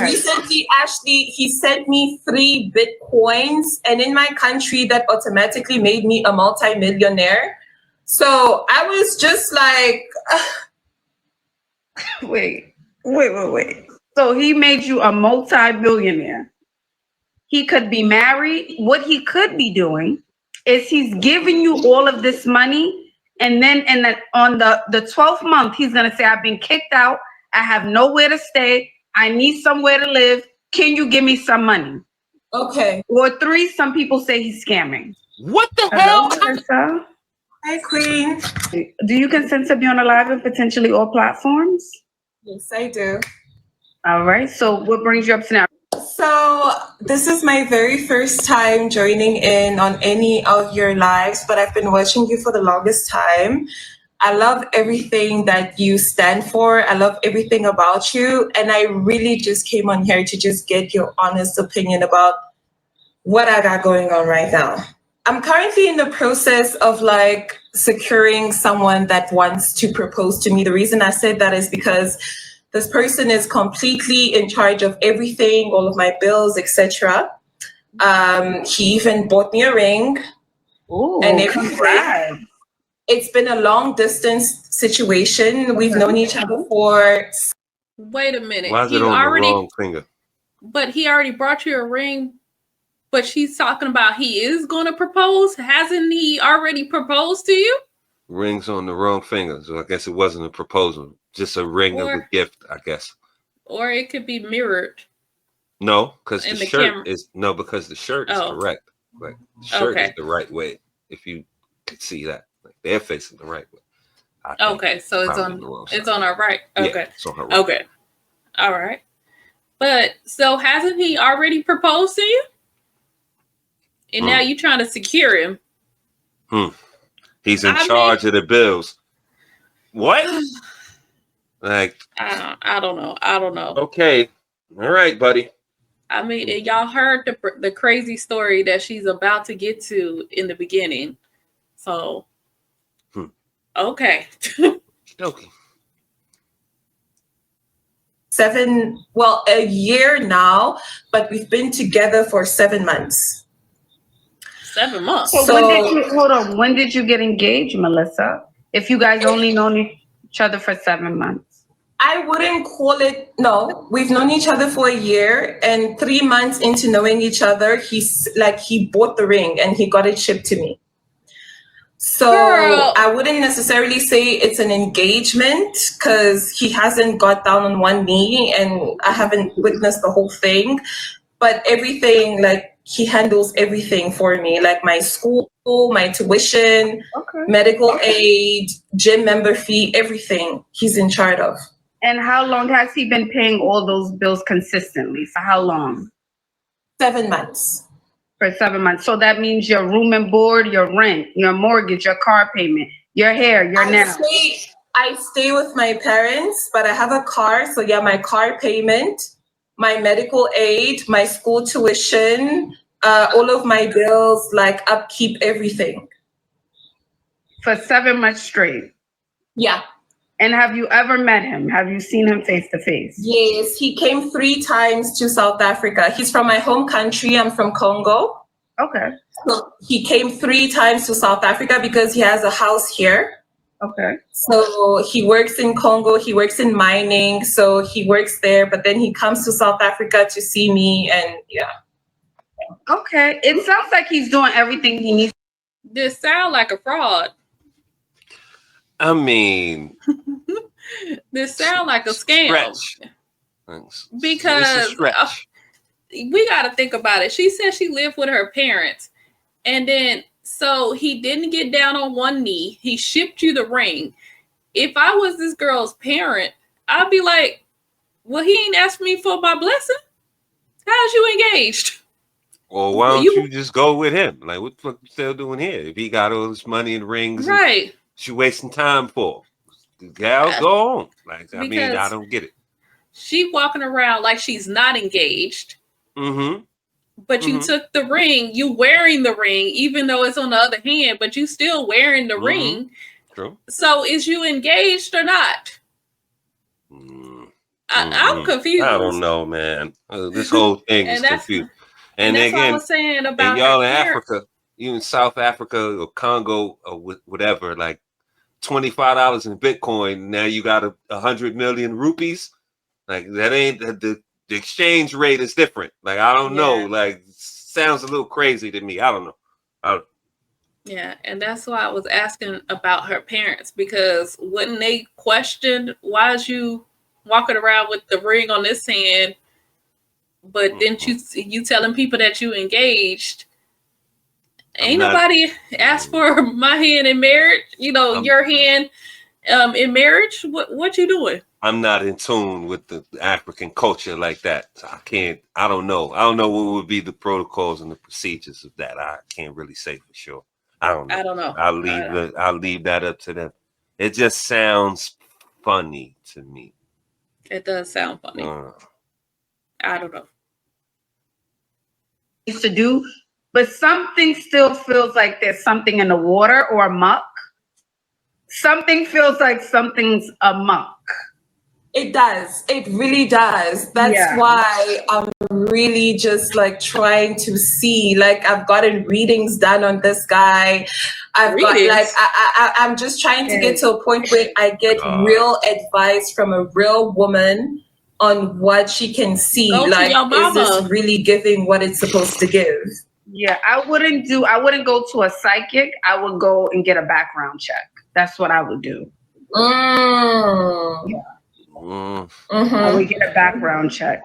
Recently, Ashley, he sent me 3 Bitcoins, and in my country, that automatically made me a multi-millionaire. So I was just like, Wait. So he made you a multi-billionaire. He could be married. What he could be doing is he's giving you all of this money, and then on the 12th month, he's gonna say, I've been kicked out. I have nowhere to stay. I need somewhere to live. Can you give me some money? okay. Or 3, some people say he's scamming. What the Hello, hell? Melissa? Hi, Queen. Do you consent to be on a live and potentially all platforms? Yes, I do. All right. So what brings you up to now? So this is my very first time joining in on any of your lives, but I've been watching you for the longest time. I love everything that you stand for. I love everything about you. And I really just came on here to just get your honest opinion about what I got going on right now. I'm currently in the process of like securing someone that wants to propose to me. The reason I said that is because this person is completely in charge of everything, all of my bills, etc. He even bought me a ring. Ooh, and everything. congrats. It's been a long distance situation. We've known each other for. Wait a minute. Why is it on the wrong finger? But he already brought you a ring. But she's talking about he is going to propose. Hasn't he already proposed to you? Ring's on the wrong finger, so I guess it wasn't a proposal, just a ring of a gift, I guess. Or it could be mirrored. No, because the shirt is because the shirt is correct. Like the shirt is the right way. If you could see that, like they're facing the right way. Okay, so it's on our right. Okay, yeah, it's on her right. Okay, all right. But so hasn't he already proposed to you? And now you're trying to secure him. He's in charge of the bills. What? Like I don't know. Okay. All right, buddy. I mean, y'all heard the crazy story that she's about to get to in the beginning. So, okay. Okay. A year now, but we've been together for 7 months. 7 months. So when did you get engaged, Melissa? If you guys only known each other for 7 months. I wouldn't call it. No, we've known each other for a year, and 3 months into knowing each other, he bought the ring and he got it shipped to me. So I wouldn't necessarily say it's an engagement because he hasn't got down on one knee and I haven't witnessed the whole thing. But everything, like he handles everything for me, like my school, my tuition, medical aid, gym member fee, everything he's in charge of. And how long has he been paying all those bills consistently? For how long? 7 months. For 7 months. So that means your room and board, your rent, your mortgage, your car payment, your hair, your nails. I stay with my parents, but I have a car. So yeah, my car payment, my medical aid, my school tuition, all of my bills, like upkeep, everything. For 7 months straight? Yeah. And have you ever met him? Have you seen him face to face? Yes, he came 3 times to South Africa. He's from my home country. I'm from Congo. Okay. So he came 3 times to South Africa because he has a house here. Okay. So he works in Congo. He works in mining. So he works there, but then he comes to South Africa to see me, and yeah. Okay. It sounds like he's doing everything he needs. This sound like a fraud. I mean, this sound like a scam. Because we got to think about it. She said she lived with her parents, and then so he didn't get down on one knee. He shipped you the ring. If I was this girl's parent, I'd be like, well, he ain't asked me for my blessing. How's you engaged? Well, why don't you just go with him? Like, what the fuck you still doing here? If he got all this money and rings, right? She wasting time for. The gal, go on. Like, I mean, I don't get it. She walking around like she's not engaged. Mm-hmm. But you took the ring. You wearing the ring, even though it's on the other hand. But you still wearing the ring. True. So is you engaged or not? I'm confused. I don't know, man. This whole thing is confused. And that's again, what I was saying about y'all in Africa, you in South Africa or Congo or whatever, like $25 in Bitcoin. Now you got 100 million rupees. Like that ain't the exchange rate is different. Like I don't know. Like sounds a little crazy to me. I don't know. Yeah, and that's why I was asking about her parents, because wouldn't they question why is you walking around with the ring on this hand, but didn't you telling people that you engaged? Ain't nobody asked for my hand in marriage. You know, your hand in marriage. What you doing? I'm not in tune with the African culture like that. So I don't know. I don't know what would be the protocols and the procedures of that. I can't really say for sure. I don't know. I'll leave that up to them. It just sounds funny to me. It does sound funny. I don't know. Used to do, but something still feels like there's something in the water or muck. Something feels like something's amok. It does. It really does. That's why I'm really just like trying to see. Like I've gotten readings done on this guy. I'm just trying to get to a point where I get real advice from a real woman on what she can see. Like, is this really giving what it's supposed to give? Yeah, I wouldn't go to a psychic. I would go and get a background check. That's what I would do. Yeah. I would get a background check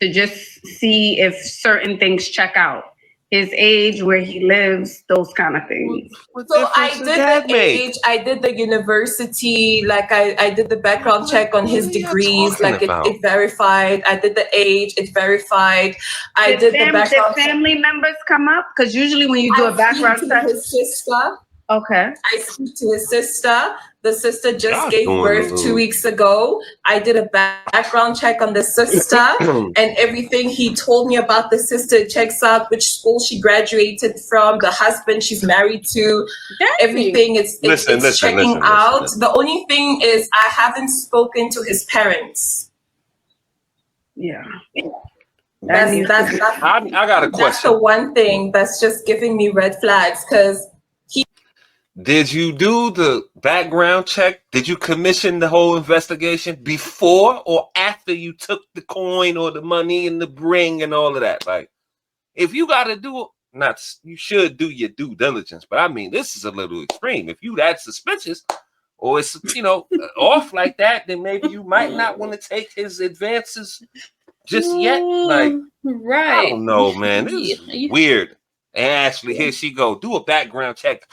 to just see if certain things check out. His age, where he lives, those kind of things. So I did the age, I did the university, like I did the background check on his degrees, like it verified. I did the age, it verified. I did the background. Did family members come up? Because usually when you do a background check, his sister. Okay. I speak to his sister. The sister just gave birth 2 weeks ago. I did a background check on the sister and everything he told me about the sister checks out, which school she graduated from, the husband she's married to. Everything is checking out. The only thing is I haven't spoken to his parents. Yeah. I got a question. That's the one thing that's just giving me red flags because did you do the background check? Did you commission the whole investigation before or after you took the coin or the money and the ring and all of that? Like, if you got to do it, you should do your due diligence. But I mean, this is a little extreme. If you that suspicious or it's, off like that, then maybe you might not want to take his advances just yet. Like, right. I don't know, man. This is weird. And Ashley, here she go. Do a background check.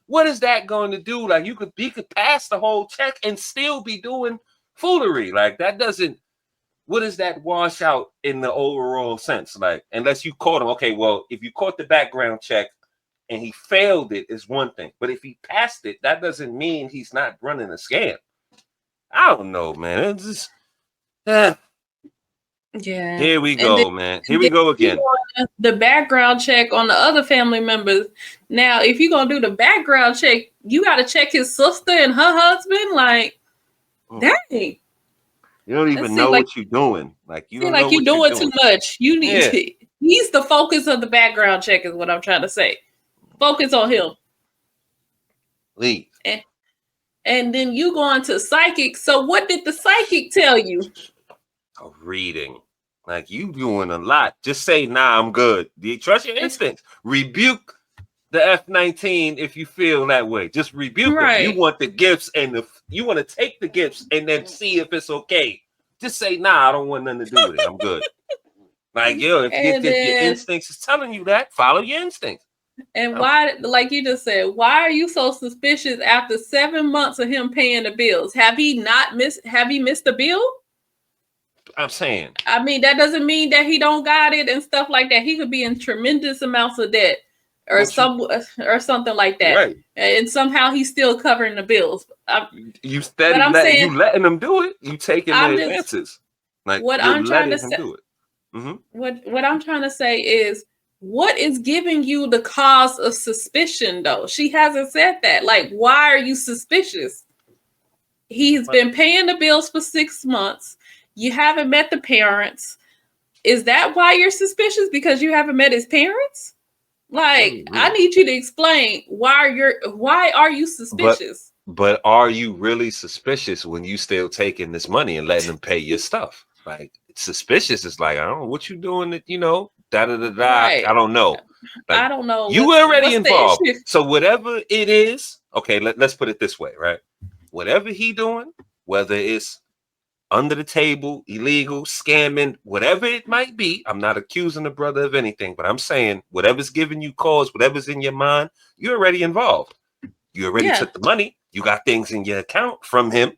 What is that going to do? Like he could pass the whole check and still be doing foolery. Like that doesn't. What does that wash out in the overall sense? Like unless you caught him. Okay, well, if you caught the background check and he failed it is one thing, but if he passed it, that doesn't mean he's not running a scam. I don't know, man. It's just. Yeah. Here we go, man. Here we go again. The background check on the other family members. Now, if you're gonna do the background check, you got to check his sister and her husband. Like, dang. You don't even know what you're doing. Like you don't know you're doing too much. You need to. He's the focus of the background check, is what I'm trying to say. Focus on him. Leave. And then you go on to psychic. So, what did the psychic tell you? A reading. Like you doing a lot. Just say, nah, I'm good. Do you trust your instincts? Rebuke the F-19 if you feel that way. Just rebuke them. You want the gifts and you want to take the gifts and then see if it's okay. Just say, nah, I don't want nothing to do with it. I'm good. Like, if your instincts is telling you that, follow your instincts. And why, like you just said, why are you so suspicious after 7 months of him paying the bills? Have he missed the bill? I'm saying. I mean, that doesn't mean that he don't got it and stuff like that. He could be in tremendous amounts of debt or something like that. Right. And somehow he's still covering the bills. You letting him do it. You taking the advances. Like what I'm trying to say. What I'm trying to say is, what is giving you the cause of suspicion though? She hasn't said that. Like, why are you suspicious? He's been paying the bills for 6 months. You haven't met the parents. Is that why you're suspicious? Because you haven't met his parents? Like, I need you to explain why are you suspicious? But are you really suspicious when you still taking this money and letting them pay your stuff? Like, suspicious is like, I don't know what you doing that, da da da da. Right. I don't know. Like, I don't know. You already involved. The issue? So whatever it is, okay, let's put it this way, right? Whatever he doing, whether it's under the table, illegal, scamming, whatever it might be, I'm not accusing the brother of anything, but I'm saying whatever's giving you cause, whatever's in your mind, you're already involved. You already took the money. You got things in your account from him.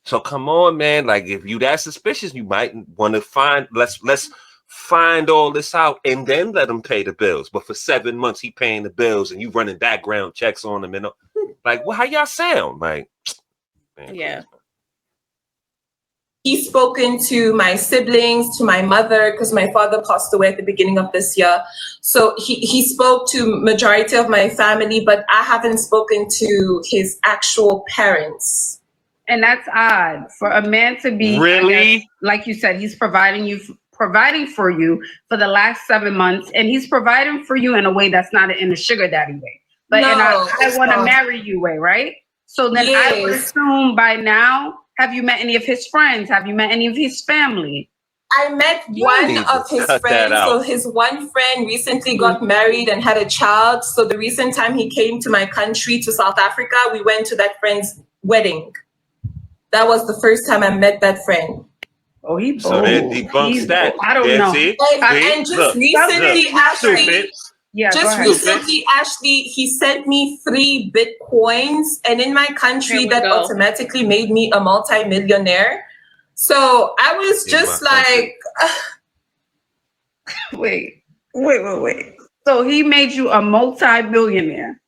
So come on, man. Like, if you that suspicious, you might want to find, let's find all this out and then let him pay the bills. But for 7 months, he paying the bills and you running background checks on him. And like, well, how y'all sound? Like, man, yeah. He's spoken to my siblings, to my mother, because my father passed away at the beginning of this year. So he spoke to majority of my family, but I haven't spoken to his actual parents. And that's odd for a man to be, really, guess, like you said, he's providing for you for the last 7 months, and he's providing for you in a way that's not in a sugar daddy way, but no, in I want to marry you way, right? So then I would assume by now, have you met any of his friends? Have you met any of his family? I met one of his friends. So his one friend recently got married and had a child. So the recent time he came to my country, to South Africa, we went to that friend's wedding. That was the first time I met that friend. Oh, he so that debunks that. I don't know. And just recently, Ashley. Yeah, just recently, Ashley, he sent me 3 Bitcoins, and in my country, that automatically made me a multi-millionaire. So I was just like, wait. So he made you a multi-millionaire?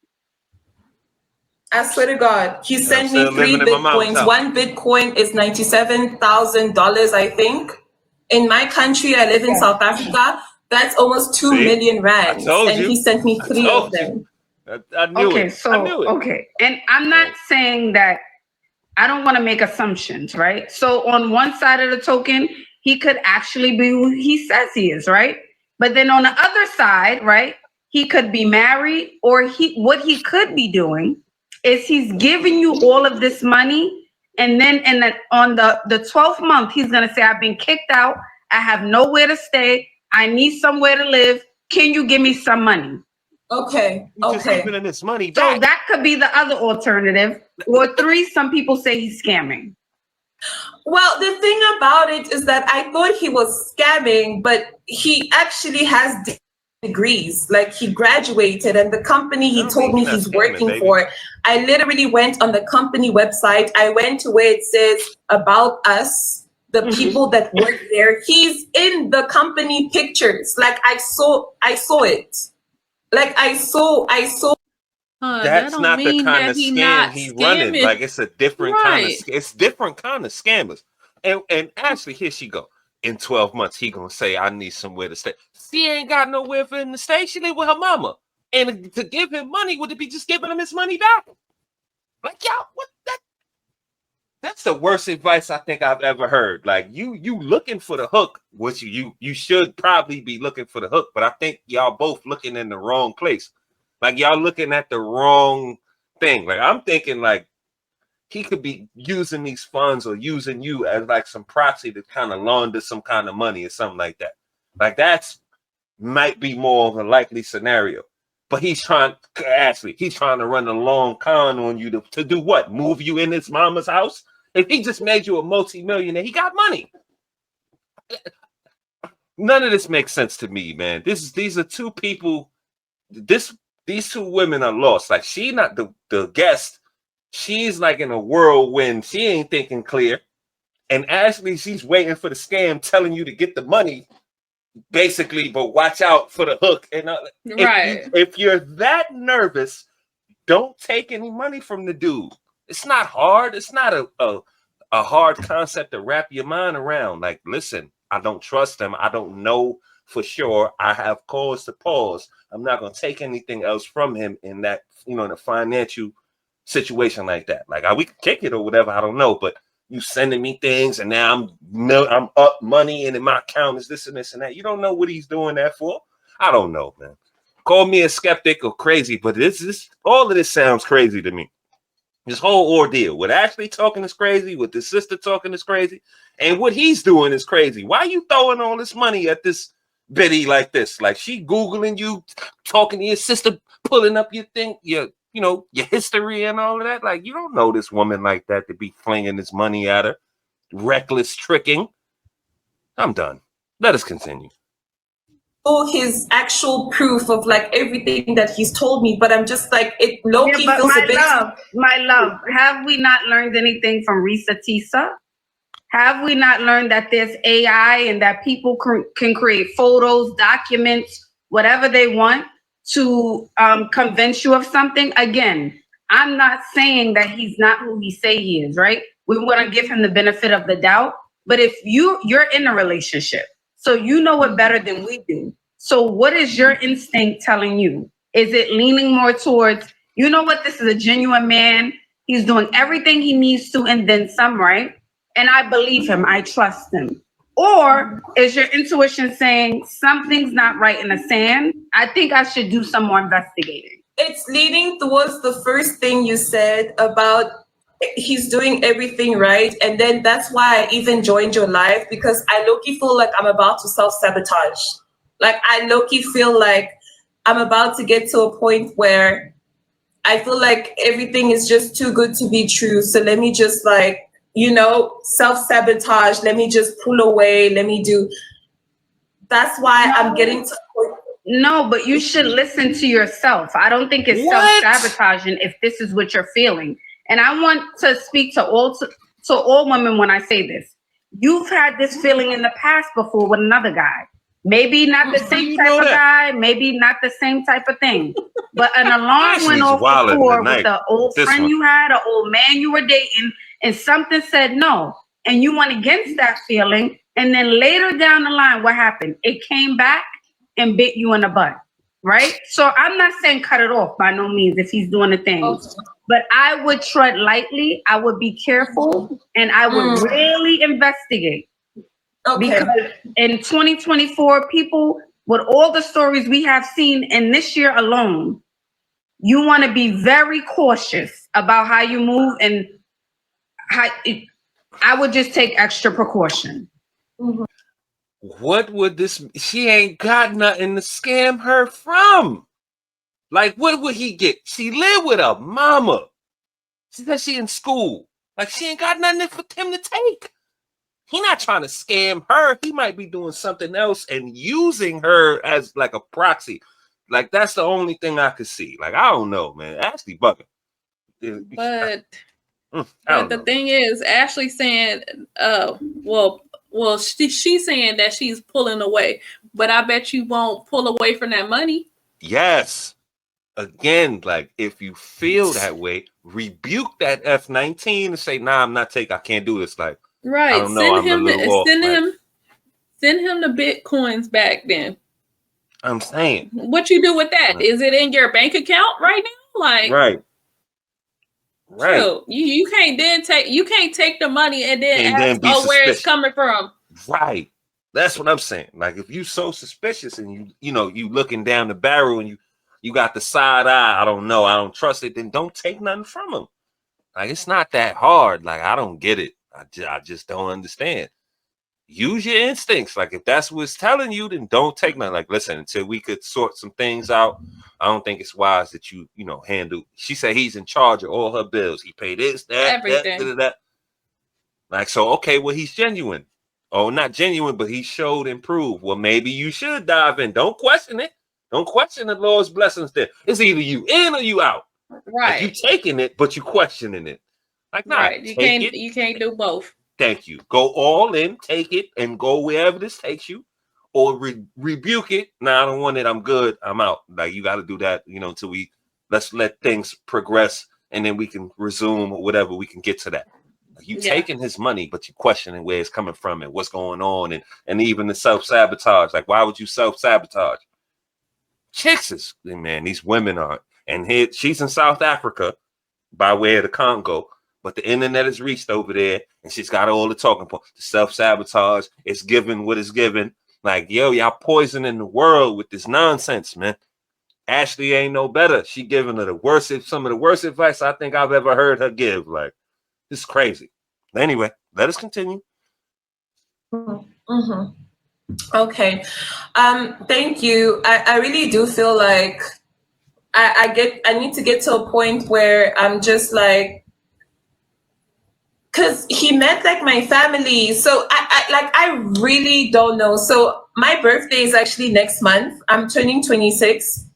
I swear to God, he sent me 3 Bitcoins. 1 Bitcoin is $97,000, I think. In my country, I live in South Africa. That's almost 2 million rands. And he sent me 3 of them. I knew it. Okay. And I'm not saying that, I don't want to make assumptions, right? So on one side of the token, he could actually be who he says he is, right? But then on the other side, right, he could be married, or what he could be doing is he's giving you all of this money, and then on the 12th month, he's going to say, I've been kicked out. I have nowhere to stay. I need somewhere to live. Can you give me some money? Okay. Just giving this money back. So that could be the other alternative. Or 3, some people say he's scamming. Well, the thing about it is that I thought he was scamming, but he actually has degrees. Like, he graduated, and the company he told me he's working for, I literally went on the company website. I went to where it says about us, the people that work there. He's in the company pictures. Like, I saw it. Like, I saw. That's not the kind of scam he running. Like, it's a different kind of. It's different kind of scammers. And actually, here she go. In 12 months, he gonna say, "I need somewhere to stay." She ain't got nowhere for him to stay. She live with her mama, and to give him money, would it be just giving him his money back? Like, y'all, what that? That's the worst advice I think I've ever heard. Like, you looking for the hook, which you should probably be looking for the hook, but I think y'all both looking in the wrong place. Like, y'all looking at the wrong thing. Like, I'm thinking like he could be using these funds or using you as like some proxy to kind of launder some kind of money or something like that. Like, that's might be more of a likely scenario. But he's trying to run a long con on you to do what? Move you in his mama's house? If he just made you a multi-millionaire, he got money. None of this makes sense to me, man. These are 2 people. These 2 women are lost. Like, she not the guest. She's like in a whirlwind. She ain't thinking clear. And Ashley, she's waiting for the scam, telling you to get the money, basically, but watch out for the hook. And if you're that nervous, don't take any money from the dude. It's not hard. It's not a hard concept to wrap your mind around. Like, listen, I don't trust him. I don't know for sure. I have cause to pause. I'm not going to take anything else from him in that, in a financial situation like that. Like, we could kick it or whatever. I don't know. But, you sending me things, and now I'm up money, and in my account is this and this and that. You don't know what he's doing that for. I don't know, man. Call me a skeptic or crazy, but all of this sounds crazy to me. This whole ordeal with Ashley talking is crazy, with his sister talking is crazy, and what he's doing is crazy. Why are you throwing all this money at this biddy like this? Like, she Googling you, talking to your sister, pulling up your thing, your history and all of that. Like, you don't know this woman like that to be flinging this money at her. Reckless tricking. I'm done. Let us continue. His actual proof of like everything that he's told me, but I'm just like, it low-key feels a bit. My love, have we not learned anything from Risa Tisa? Have we not learned that there's AI and that people can create photos, documents, whatever they want to convince you of something? Again, I'm not saying that he's not who he say he is, right? We want to give him the benefit of the doubt. But if you're in a relationship, so you know it better than we do. So what is your instinct telling you? Is it leaning more towards, you know what, this is a genuine man. He's doing everything he needs to and then some, right? And I believe him. I trust him. Or is your intuition saying something's not right in the sand? I think I should do some more investigating. It's leaning towards the first thing you said about he's doing everything right. And then that's why I even joined your life, because I low-key feel like I'm about to self-sabotage. Like, I low-key feel like I'm about to get to a point where I feel like everything is just too good to be true. So let me just like, self-sabotage. Let me just pull away. Let me do. That's why I'm getting to. No, but you should listen to yourself. I don't think it's self-sabotaging if this is what you're feeling. And I want to speak to all women when I say this. You've had this feeling in the past before with another guy. Maybe not the same type of guy, maybe not the same type of thing. But an alarm went off before with the old friend you had, an old man you were dating, and something said no. And you went against that feeling. And then later down the line, what happened? It came back and bit you in the butt, right? So I'm not saying cut it off by no means if he's doing the things. But I would tread lightly. I would be careful. And I would really investigate. Okay. Because in 2024, people, with all the stories we have seen in this year alone, you want to be very cautious about how you move, and I would just take extra precaution. Mm-hmm. What would she ain't got nothing to scam her from. Like, what would he get? She live with her mama. She said she in school. Like, she ain't got nothing for him to take. He not trying to scam her. He might be doing something else and using her as like a proxy. Like, that's the only thing I could see. Like, I don't know, man. Ashley bugging. But the thing is, Ashley saying, she's saying that she's pulling away. But I bet you won't pull away from that money. Yes. Again, like, if you feel that way, rebuke that F-19 and say, nah, I'm not taking, I can't do this. Like, right. I don't know, send him the Bitcoins back then. I'm saying. What you do with that? Is it in your bank account right now? Like, right. True. You can't take the money and then ask, where it's coming from. Right. That's what I'm saying. Like, if you so suspicious and you looking down the barrel and you got the side eye, I don't know, I don't trust it, then don't take nothing from him. Like, it's not that hard. Like, I don't get it. I just don't understand. Use your instincts. Like, if that's what it's telling you, then don't take nothing. Like, listen, until we could sort some things out, I don't think it's wise that you handle. She said he's in charge of all her bills. He paid this, that, everything. That. Like, so, okay, well, he's genuine. Oh, not genuine, but he showed and proved. Well, maybe you should dive in. Don't question it. Don't question the Lord's blessings there. It's either you in or you out. Right. Like, you taking it, but you questioning it. Like, nah, right. You can't do both. Thank you. Go all in, take it, and go wherever this takes you, or rebuke it. Nah, I don't want it. I'm good. I'm out. Like, you got to do that, until let's let things progress, and then we can resume or whatever. We can get to that. Like, you taking his money, but you questioning where it's coming from and what's going on, and even the self-sabotage. Like, why would you self-sabotage? Chicks man, these women are, and she's in South Africa by way of the Congo. but the internet is reached over there, and she's got all the talking points. The self-sabotage, it's given what it's given. Like, yo, y'all poisoning the world with this nonsense, man. Ashley ain't no better. She giving her some of the worst advice I think I've ever heard her give. Like, this is crazy. Anyway, let us continue. Mm-hmm. Okay. Thank you. I really do feel like I need to get to a point where I'm just like, because he met like my family. So I really don't know. So my birthday is actually next month. I'm turning 26.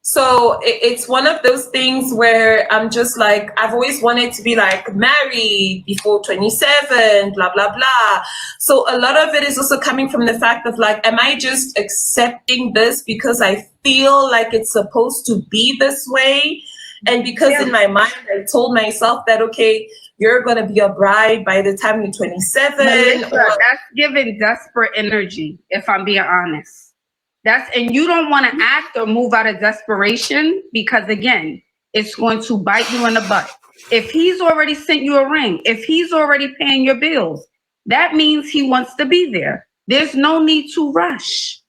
So it's one of those things where I'm just like, I've always wanted to be like married before 27, blah, blah, blah. So a lot of it is also coming from the fact of like, am I just accepting this because I feel like it's supposed to be this way? And because in my mind, I told myself that, okay, you're going to be a bride by the time you're 27. Melissa, that's giving desperate energy, if I'm being honest. And you don't want to act or move out of desperation because, again, it's going to bite you in the butt. If he's already sent you a ring, if he's already paying your bills, that means he wants to be there. There's no need to rush.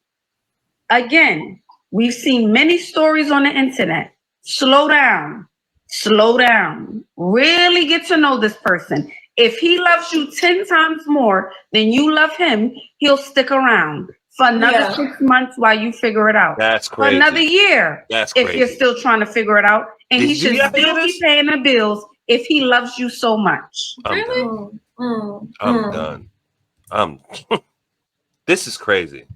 Again, we've seen many stories on the internet. Slow down. Slow down. Really get to know this person. If he loves you 10 times more than you love him, he'll stick around for another 6 months while you figure it out. That's crazy. For another year. That's if crazy. You're still trying to figure it out. And he should still be paying the bills if he loves you so much. Really? I'm done. This is crazy.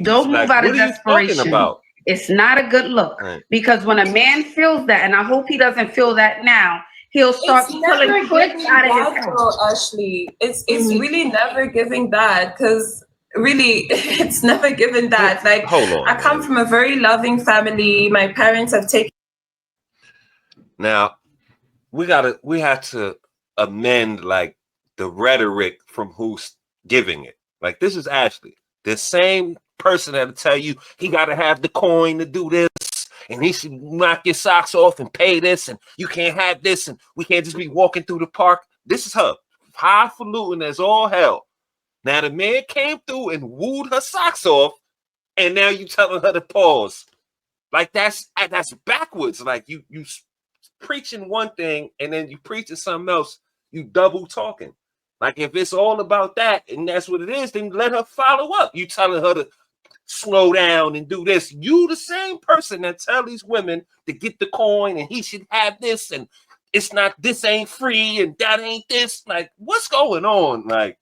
Don't move out of desperation. What are you talking about? It's not a good look. Right. Because when a man feels that, and I hope he doesn't feel that now, he'll start pulling clicks out of his head. Ashley, it's really never giving that, because really it's never given that. Like, hold on, I come from a very loving family. My parents have taken. Now we have to amend like the rhetoric from who's giving it. Like, this is Ashley, the same person that'll tell you he got to have the coin to do this, and he should knock your socks off and pay this, and you can't have this, and we can't just be walking through the park. This is her, highfalutin as all hell. Now the man came through and wooed her socks off, and now you telling her to pause. Like, that's backwards. Like, you preaching one thing and then you preaching something else. You double talking. Like, if it's all about that and that's what it is, then let her follow up. You telling her to slow down and do this. You the same person that tell these women to get the coin and he should have this, and it's not, this ain't free and that ain't this. Like, what's going on? Like,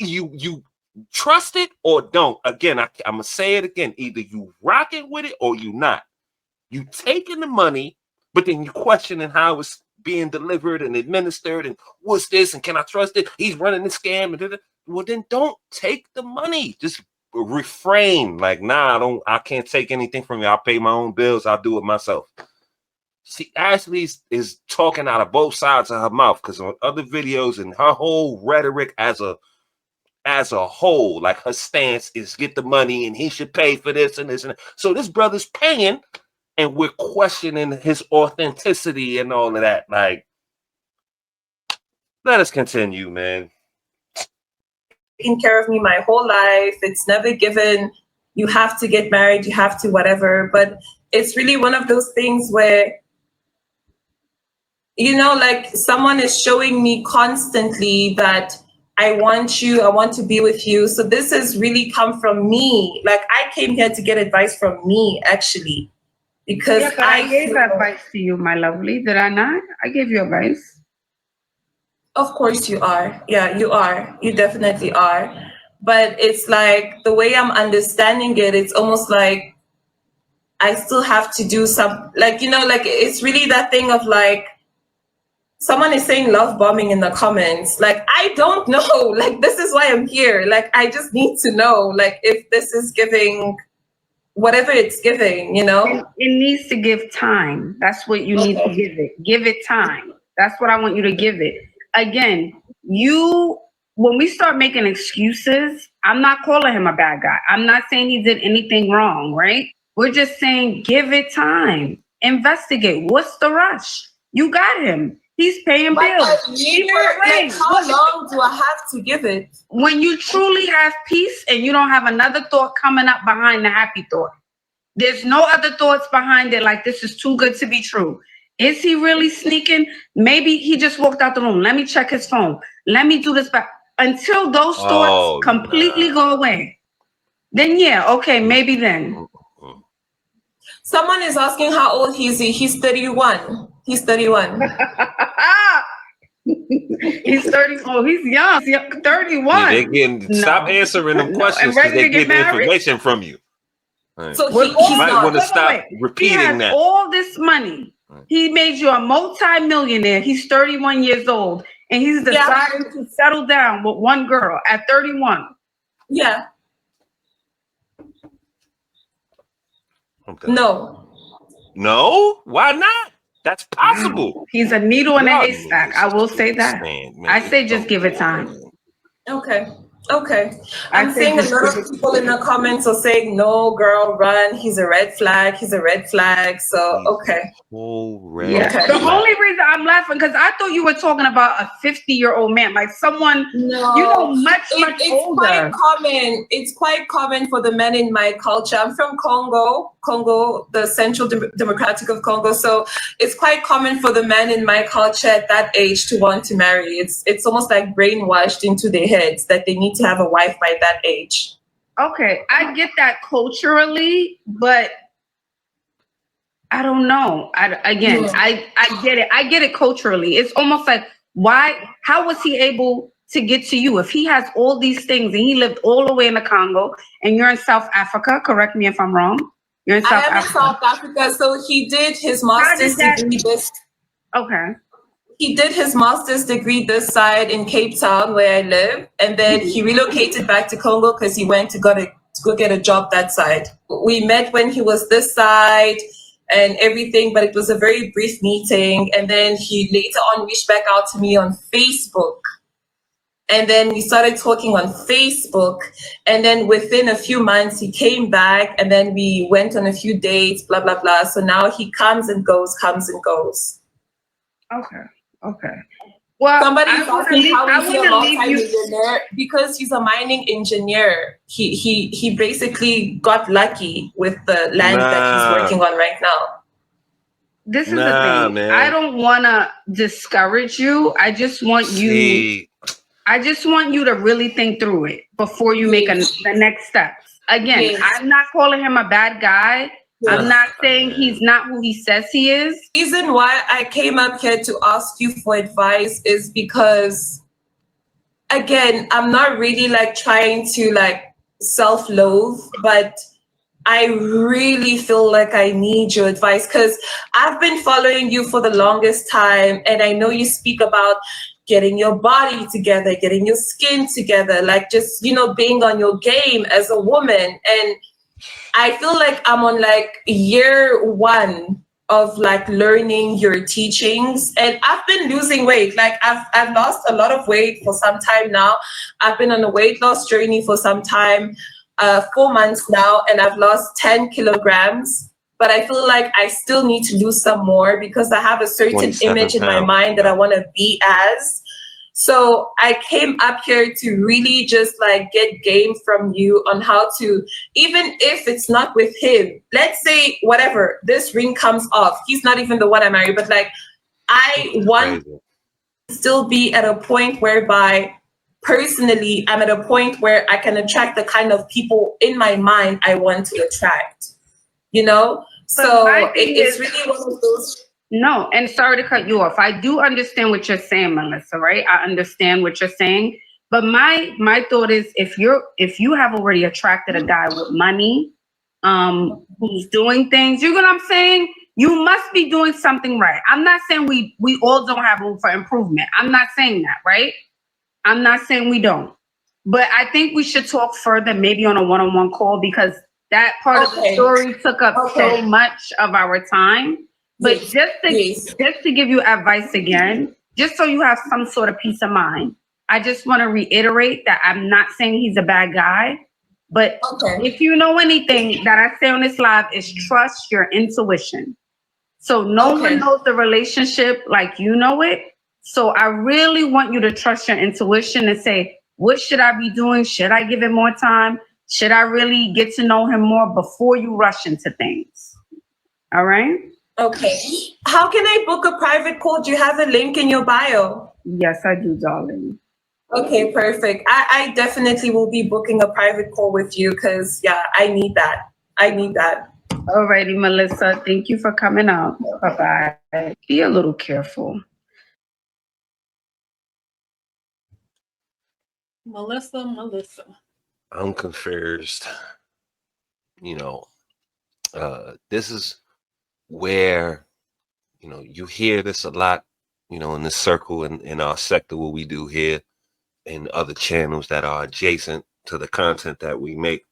you trust it or don't. Again, I'm gonna say it again. Either you rocking with it or you not. You taking the money, but then you questioning how it's being delivered and administered, and what's this, and can I trust it? He's running the scam, and well, then don't take the money. Just refrain. Like, nah, I can't take anything from you. I'll pay my own bills. I'll do it myself. See, Ashley is talking out of both sides of her mouth, because on other videos and her whole rhetoric as a whole, like, her stance is get the money and he should pay for this and this and that. So this brother's paying, and we're questioning his authenticity and all of that. Like, let us continue, man. Taking care of me my whole life. It's never given, you have to get married, you have to whatever. But it's really one of those things where, you know, like, someone is showing me constantly that I want you, I want to be with you. So this has really come from me. Like, I came here to get advice from me, actually. Because I gave advice to you, my lovely. Did I not? I gave you advice. Of course you are. Yeah, you are. You definitely are. But it's like, the way I'm understanding it, it's almost like I still have to do some, like, you know, like, it's really that thing of like, someone is saying love bombing in the comments. Like, I don't know. Like, this is why I'm here. Like, I just need to know, like, if this is giving whatever it's giving, you know? It needs to give time. That's what you need to give it. Give it time. That's what I want you to give it. Again, when we start making excuses, I'm not calling him a bad guy. I'm not saying he did anything wrong, right? We're just saying give it time. Investigate. What's the rush? You got him. He's paying But bills. a year, like how long do I have to give it? When you truly have peace and you don't have another thought coming up behind the happy thought. There's no other thoughts behind it, like this is too good to be true. Is he really sneaking? Maybe he just walked out the room. Let me check his phone. Let me do this back. Until those thoughts completely go away. Then yeah, okay, maybe then. Someone is asking how old he's 31. He's 31. He's 30. Oh, he's young. 31. Yeah, stop answering them questions because they're getting information from you. Right. So you might want to stop repeating he has that. All this money. He made you a multi-millionaire. He's 31 years old, and he's deciding to settle down with one girl at 31. Yeah. Okay. No. Why not? That's possible. He's a needle in a haystack. I will say that. I say just give it time. Okay. I'm saying a lot of people in the comments are saying, no, girl, run. He's a red flag. So, okay. The only reason I'm laughing, because I thought you were talking about a 50-year-old man, like someone, much older. Quite common. It's quite common for the men in my culture. I'm from Congo, the Central Democratic of Congo. So it's quite common for the men in my culture at that age to want to marry. It's almost like brainwashed into their heads that they need to have a wife by that age. Okay, I get that culturally, but I don't know. I get it. I get it culturally. It's almost like, how was he able to get to you? If he has all these things and he lived all the way in the Congo and you're in South Africa, correct me if I'm wrong. You're in South Africa. I am in South Africa. So he did his master's degree He did his master's degree this side in Cape Town, where I live, and then he relocated back to Congo because he went to go get a job that side. We met when he was this side and everything, but it was a very brief meeting. And then he later on reached back out to me on Facebook. And then we started talking on Facebook. And then within a few months, he came back and then we went on a few dates, blah, blah, blah. So now he comes and goes. Okay. Well, somebody asking how is he a multi-millionaire? Because he's a mining engineer. He basically got lucky with the land that he's working on right now. This is the thing. Man. I don't want to discourage you. I just want you. I just want you to really think through it before you make the next steps. Again, I'm not calling him a bad guy. I'm not saying he's not who he says he is. The reason why I came up here to ask you for advice is because, again, I'm not really like trying to like self-loathe, but I really feel like I need your advice because I've been following you for the longest time. And I know you speak about getting your body together, getting your skin together, like just, being on your game as a woman. And I feel like I'm on like year 1 of like learning your teachings, and I've been losing weight. Like I've lost a lot of weight for some time now. I've been on a weight loss journey for some time, 4 months now, and I've lost 10 kilograms. But I feel like I still need to lose some more because I have a certain image in my mind that I want to be as. So I came up here to really just like get game from you on how to, even if it's not with him, let's say whatever, this ring comes off. He's not even the one I marry, but like I want to still be at a point whereby personally I'm at a point where I can attract the kind of people in my mind I want to attract, So it's really one of those. No, and sorry to cut you off. I do understand what you're saying, Melissa, right? I understand what you're saying. But my thought is if you have already attracted a guy with money, who's doing things, you know what I'm saying? You must be doing something right. I'm not saying we all don't have room for improvement. I'm not saying that, right? I'm not saying we don't. But I think we should talk further, maybe on a one-on-one call, because that part of the story took up so much of our time. But just to give you advice again, just so you have some sort of peace of mind, I just want to reiterate that I'm not saying he's a bad guy. But if you know anything that I say on this live is trust your intuition. So no Okay. one knows the relationship like you know it. So I really want you to trust your intuition and say, what should I be doing? Should I give it more time? Should I really get to know him more before you rush into things? All right? Okay. How can I book a private call? Do you have a link in your bio? Yes, I do, darling. Okay, perfect. I definitely will be booking a private call with you because, yeah, I need that. I need that. Alrighty, Melissa. Thank you for coming out. Bye-bye. Be a little careful. Melissa. I'm confused. You know, this is where, you know, you hear this a lot, you know, in this circle in our sector, what we do here and other channels that are adjacent to the content that we make.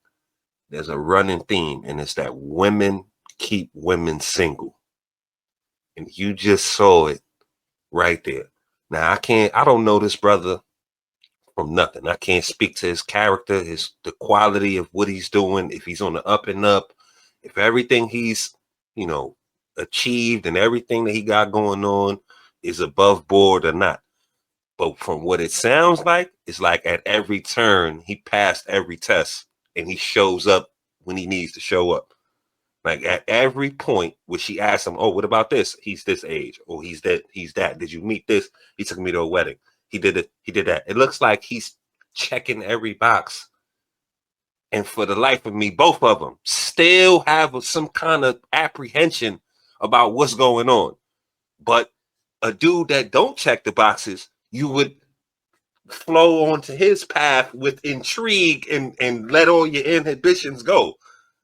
There's a running theme, and it's that women keep women single. And you just saw it right there. Now, I don't know this brother from nothing. I can't speak to his character, the quality of what he's doing, if he's on the up and up, if everything he's, you know, achieved and everything that he got going on is above board or not. But from what it sounds like, it's like at every turn, he passed every test and he shows up when he needs to show up. Like at every point where she asked him, oh, what about this? He's this age. Or he's that. Did you meet this? He took me to a wedding. He did it. He did that. It looks like he's checking every box. And for the life of me, both of them still have some kind of apprehension about what's going on. But a dude that don't check the boxes, you would flow onto his path with intrigue and let all your inhibitions go.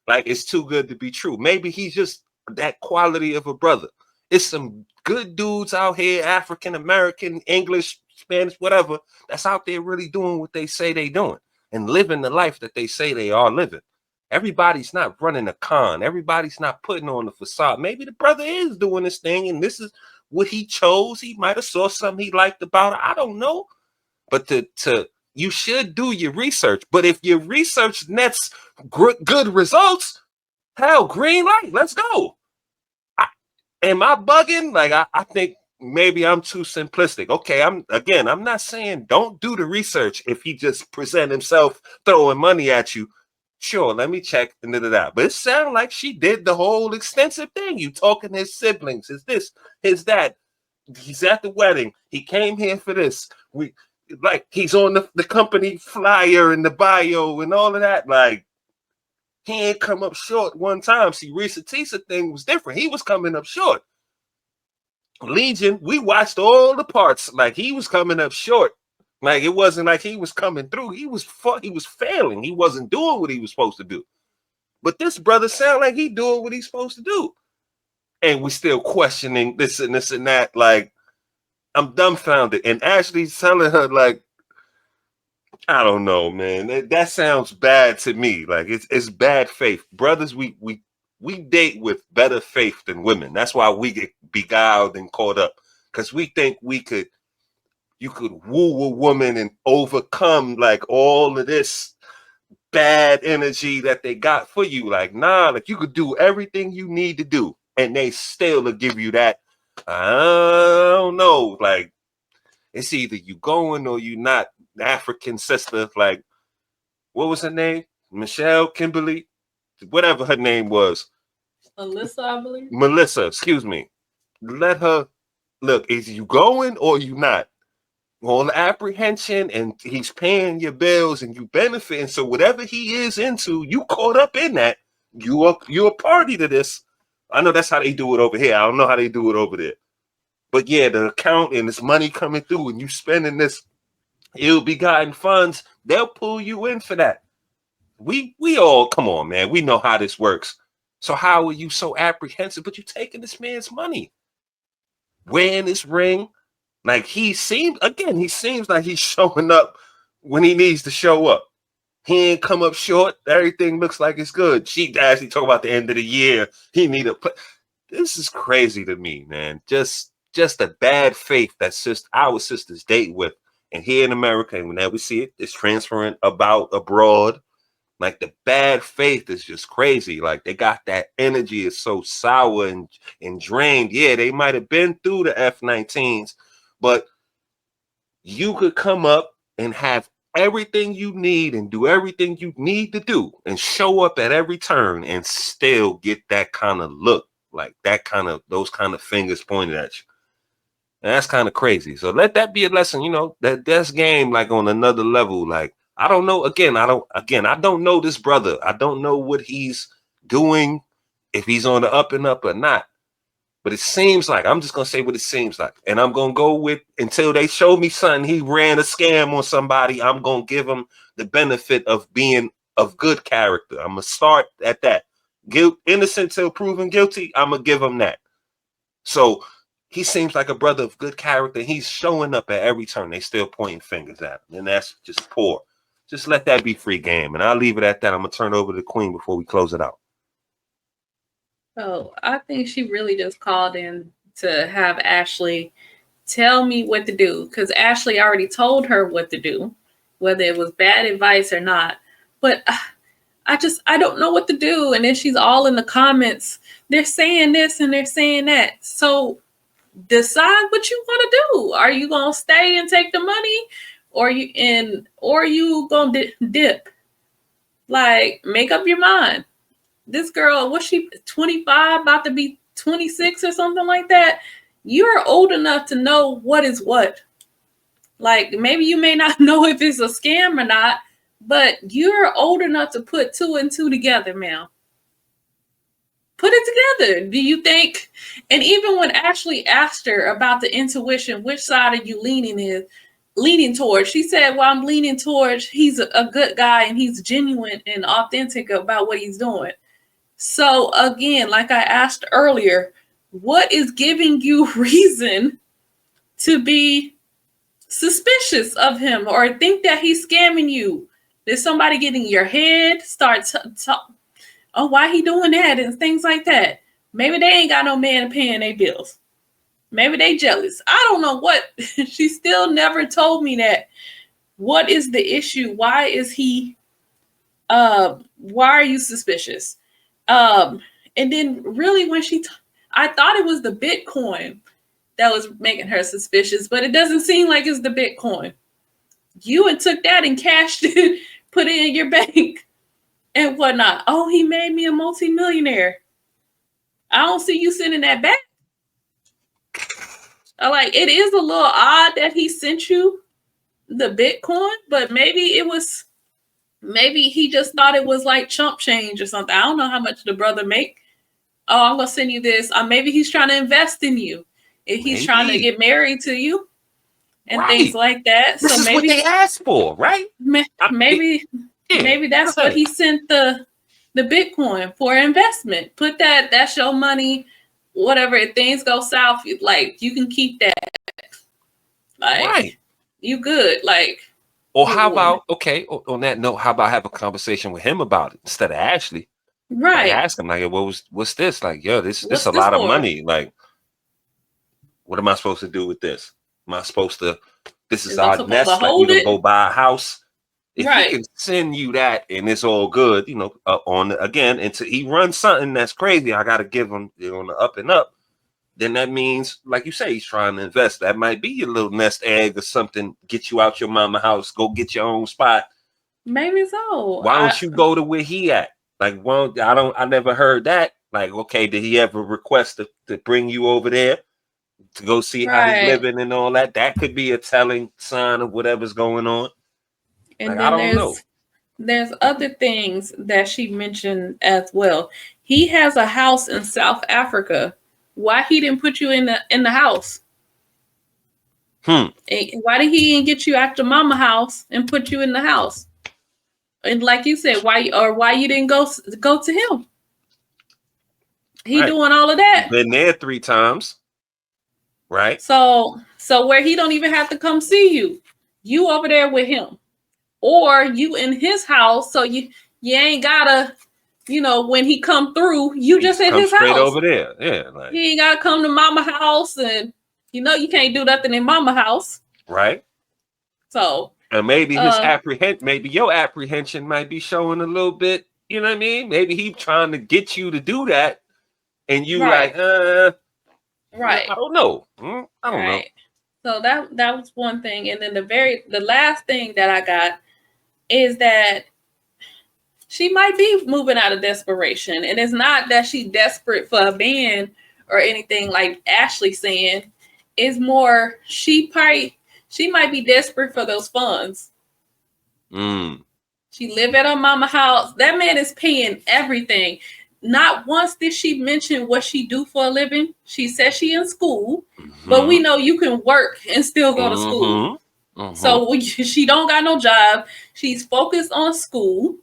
Like it's too good to be true. Maybe he's just that quality of a brother. It's some good dudes out here, African American, English, Spanish, whatever, that's out there really doing what they say they doing and living the life that they say they are living. Everybody's not running a con. Everybody's not putting on the facade. Maybe the brother is doing this thing and this is what he chose. He might have saw something he liked about it. I don't know. But you should do your research. But if your research nets good results, hell, green light, let's go. Am I bugging? Like I think maybe I'm too simplistic. Okay, I'm not saying don't do the research if he just present himself throwing money at you. Sure, let me check and But it sounded like she did the whole extensive thing. You talking his siblings, his this, his that. He's at the wedding. He came here for this. Like he's on the company flyer and the bio and all of that. Like he ain't come up short one time. See, Risa Tisa thing was different. He was coming up short. Legion, we watched all the parts. Like he was coming up short. Like it wasn't like he was coming through. He was failing. He wasn't doing what he was supposed to do. But this brother sound like he doing what he's supposed to do. And we still questioning this and that. Like I'm dumbfounded. And Ashley's telling her, like, I don't know, man. That sounds bad to me. Like it's bad faith. Brothers, we date with better faith than women. That's why we get beguiled and caught up. Because we think you could woo a woman and overcome like all of this bad energy that they got for you. Like, nah, like you could do everything you need to do. And they still will give you that. I don't know. Like, it's either you going or you not. African sister, like, what was her name? Michelle, Kimberly, whatever her name was. Alyssa, I believe. Melissa, excuse me. Let her look. Is you going or you not? All the apprehension, and he's paying your bills, and you benefiting. So whatever he is into, you caught up in that. You're a party to this. I know that's how they do it over here. I don't know how they do it over there. But yeah, the account and this money coming through, and you spending this ill-begotten funds, they'll pull you in for that. We all, come on, man. We know how this works. So how are you so apprehensive? But you taking this man's money, wearing this ring. Like he seems like he's showing up when he needs to show up. He ain't come up short. Everything looks like it's good. She actually talk about the end of the year. He need a play. This is crazy to me, man. Just a bad faith that our sisters date with. And here in America, and whenever we see it, it's transferring about abroad. Like the bad faith is just crazy. Like they got that energy is so sour and drained. Yeah, they might have been through the F-19s, but you could come up and have everything you need and do everything you need to do and show up at every turn and still get that kind of look, like that kind of, those kind of fingers pointed at you. And that's kind of crazy. So let that be a lesson, you know, that's game like on another level. Like, I don't know. I don't know this brother. I don't know what he's doing, if he's on the up and up or not. But it seems like, I'm just going to say what it seems like. And I'm going to go with, until they show me something, he ran a scam on somebody, I'm going to give him the benefit of being of good character. I'm going to start at that. Innocent till proven guilty, I'm going to give him that. So he seems like a brother of good character. He's showing up at every turn. They still pointing fingers at him. And that's just poor. Just let that be free game. And I'll leave it at that. I'm going to turn over to the Queen before we close it out. Oh, I think she really just called in to have Ashley tell me what to do, because Ashley already told her what to do, whether it was bad advice or not. But I don't know what to do. And then she's all in the comments. They're saying this and they're saying that. So decide what you want to do. Are you going to stay and take the money, or you going to dip? Like, make up your mind. This girl, was she 25, about to be 26 or something like that? You're old enough to know what is what. Like, maybe you may not know if it's a scam or not, but you're old enough to put 2 and 2 together, ma'am. Put it together. Do you think? And even when Ashley asked her about the intuition, which side are you leaning towards? She said, well, I'm leaning towards he's a good guy and he's genuine and authentic about what he's doing. So again, like I asked earlier, what is giving you reason to be suspicious of him or think that he's scamming you? Did somebody get in your head, start oh, why he doing that and things like that? Maybe they ain't got no man paying their bills. Maybe they jealous. I don't know what. She still never told me that. What is the issue? Why is he, why are you suspicious? And then really when I thought it was the Bitcoin that was making her suspicious, but it doesn't seem like it's the Bitcoin. You and took that and cashed it, put it in your bank and whatnot. Oh, he made me a multimillionaire. I don't see you sending that back. Like, it is a little odd that he sent you the Bitcoin, but maybe he just thought it was like chump change or something. I don't know how much the brother make. Oh, I'm going to send you this. Maybe he's trying to invest in you. If he's trying to get married to you and things like that. This is maybe what they asked for, right? Maybe that's what he sent the Bitcoin for investment. Put that's your money. Whatever, if things go south, like, you can keep that. Like, you good. Like, or how about, okay, on that note, how about have a conversation with him about it instead of Ashley? Right. Like, ask him, like, what's this? Like, yo, this a lot of money. Like, what am I supposed to do with this? Am I supposed to, this is our nest, like, we gonna go buy a house? If he can send you that and it's all good, you know, until he runs something that's crazy, I gotta give him on the up and up. Then that means, like you say, he's trying to invest. That might be your little nest egg or something. Get you out your mama house. Go get your own spot. Maybe so. Why don't you go to where he at? Like, well, I never heard that. Like, okay, did he ever request to bring you over there to go see how he's living and all that? That could be a telling sign of whatever's going on. And like, then I don't know. There's other things that she mentioned as well. He has a house in South Africa. Why he didn't put you in the house? Why did he didn't get you out your mama house and put you in the house? And like you said, why you didn't go to him? He doing all of that. Been there 3 times, right? So where he don't even have to come see you. You over there with him. Or you in his house, so you ain't gotta, when he come through, you just at his house. Straight over there, yeah. Like, he ain't gotta come to mama house, and you can't do nothing in mama house, right? So And maybe maybe your apprehension might be showing a little bit. You know what I mean? Maybe he trying to get you to do that, and you Right. like, right. I don't know. I don't know. So that was one thing, and then the last thing that I got is that she might be moving out of desperation, and it's not that she's desperate for a man or anything like Ashley saying. It's more she might be desperate for those funds. She live at her mama house. That man is paying everything. Not once did she mention what she do for a living. She said she in school, but we know you can work and still go to school. So she don't got no job. She's focused on school.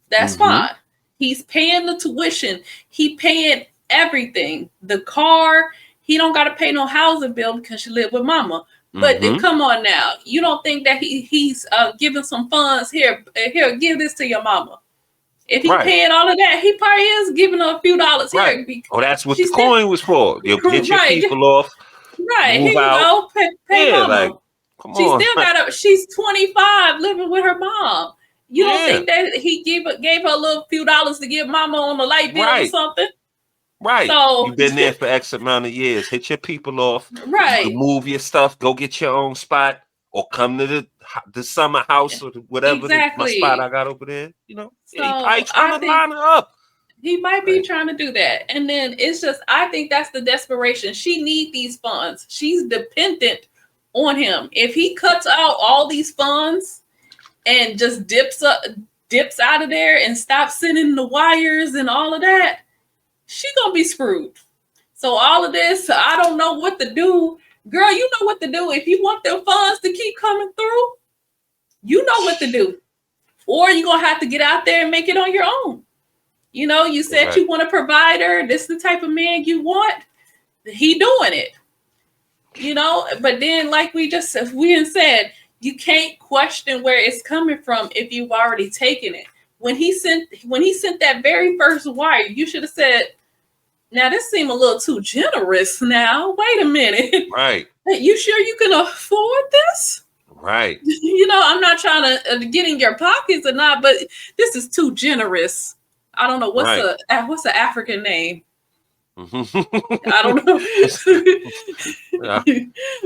That's fine. He's paying the tuition. He paying everything. The car. He don't got to pay no housing bill because she live with mama. But come on now. You don't think that he's giving some funds here, give this to your mama. If he's paying all of that, he probably is giving her a few dollars here. Oh, that's what the coin was for. You'll get your people off. Right. Here you go. Pay mama. Like, come on. She's 25 living with her mom. You don't think that he gave her a little few dollars to give mama on the light bill or something? Right. So you've been there for X amount of years. Hit your people off. Right. You move your stuff. Go get your own spot, or come to the summer house or whatever my spot I got over there. You know, so he probably trying to line her up. He might be trying to do that, and then it's just I think that's the desperation. She needs these funds. She's dependent on him. If he cuts out all these funds and just dips out of there and stops sending the wires and all of that, she gonna be screwed. So all of this, I don't know what to do. Girl, you know what to do. If you want them funds to keep coming through, you know what to do. Or you're gonna have to get out there and make it on your own. You know, you said you want a provider. This is the type of man you want. He doing it. You know, but then like we said, you can't question where it's coming from if you've already taken it. When he sent that very first wire, you should have said, now this seems a little too generous now. Wait a minute. Right. You sure you can afford this? Right. You know, I'm not trying to get in your pockets or not, but this is too generous. I don't know what's the African name. I don't know.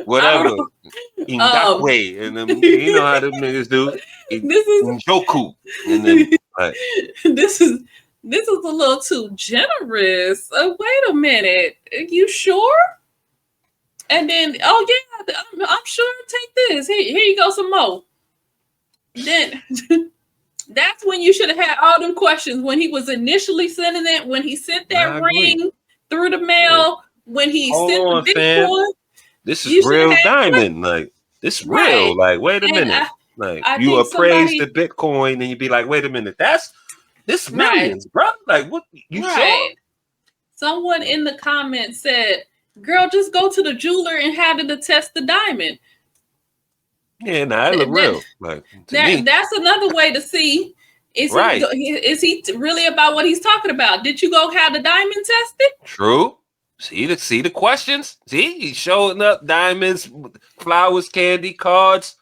Whatever. In that way, and then you know how them niggas do. This is Joku, and then this is a little too generous. Wait a minute. Are you sure? And then, oh yeah, I'm sure. Take this. Here you go, some more. Then that's when you should have had all them questions when he was initially sending it. When he sent that ring through the mail. When he sent the Bitcoin. This is real diamond. Like this real. Like wait a minute. I you appraise the Bitcoin and you be like, wait a minute, this millions, bro. Like what you sure? Someone in the comments said, girl, just go to the jeweler and have it to test the diamond. Yeah, that look real. Like that's another way to see is he really about what he's talking about? Did you go have the diamond tested? True. See the questions. See, he's showing up diamonds, flowers, candy, cards,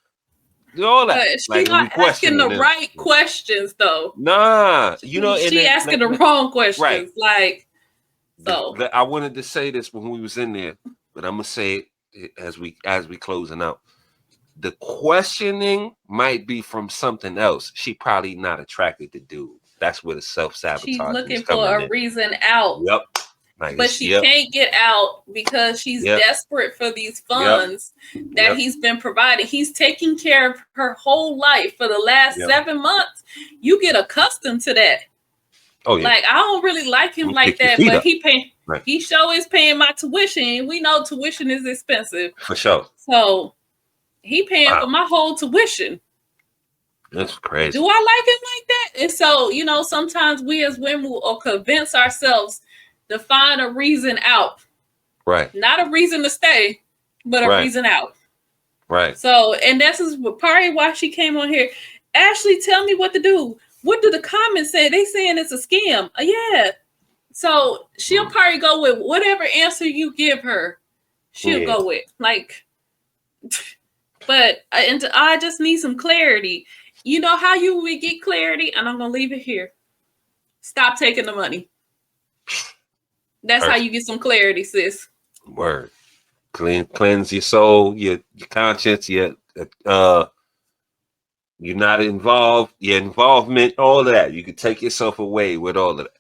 all that. She's like, not asking the right questions, though. Nah, you know, she asking the wrong questions. Right. Like, so I wanted to say this when we was in there, but I'm gonna say it as we closing out. The questioning might be from something else. She probably not attracted to dude. That's where the self-sabotage. She's looking for a reason out. Yep. But she can't get out because she's desperate for these funds that he's been providing. He's taking care of her whole life for the last 7 months. You get accustomed to that. Oh yeah. Like I don't really like him like that, but he sure is paying my tuition. We know tuition is expensive. For sure. So he paying for my whole tuition. That's crazy. Do I like him like that? And so, you know, sometimes we as women will convince ourselves to find a reason out. Right. Not a reason to stay, but a reason out. Right. So, and this is probably why she came on here. Ashley, tell me what to do. What do the comments say? They saying it's a scam. Yeah. So she'll probably go with whatever answer you give her. She'll go with. Like, But I just need some clarity. You know how you would get clarity? And I'm going to leave it here. Stop taking the money. That's how you get some clarity, sis. Word. Cleanse your soul, your conscience, you're not involved, your involvement, all of that. You can take yourself away with all of that.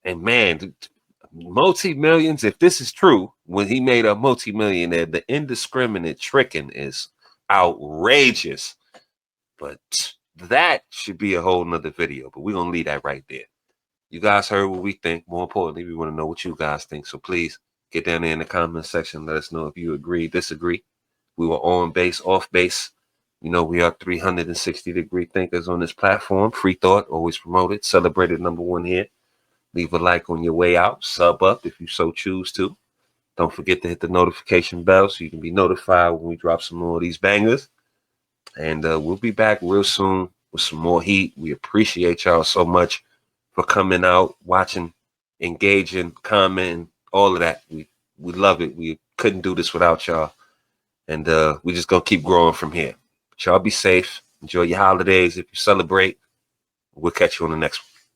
And man, multi-millions, if this is true, when he made a multi-millionaire, the indiscriminate tricking is outrageous. But that should be a whole nother video. But we're going to leave that right there. You guys heard what we think. More importantly, we want to know what you guys think. So please get down there in the comment section. Let us know if you agree, disagree. We were on base, off base. You know, we are 360-degree thinkers on this platform. Free thought, always promoted. Celebrated #1 here. Leave a like on your way out. Sub up if you so choose to. Don't forget to hit the notification bell so you can be notified when we drop some more of these bangers. And we'll be back real soon with some more heat. We appreciate y'all so much for coming out, watching, engaging, commenting, all of that. We love it. We couldn't do this without y'all. And we just going to keep growing from here. But y'all be safe. Enjoy your holidays if you celebrate. We'll catch you on the next one.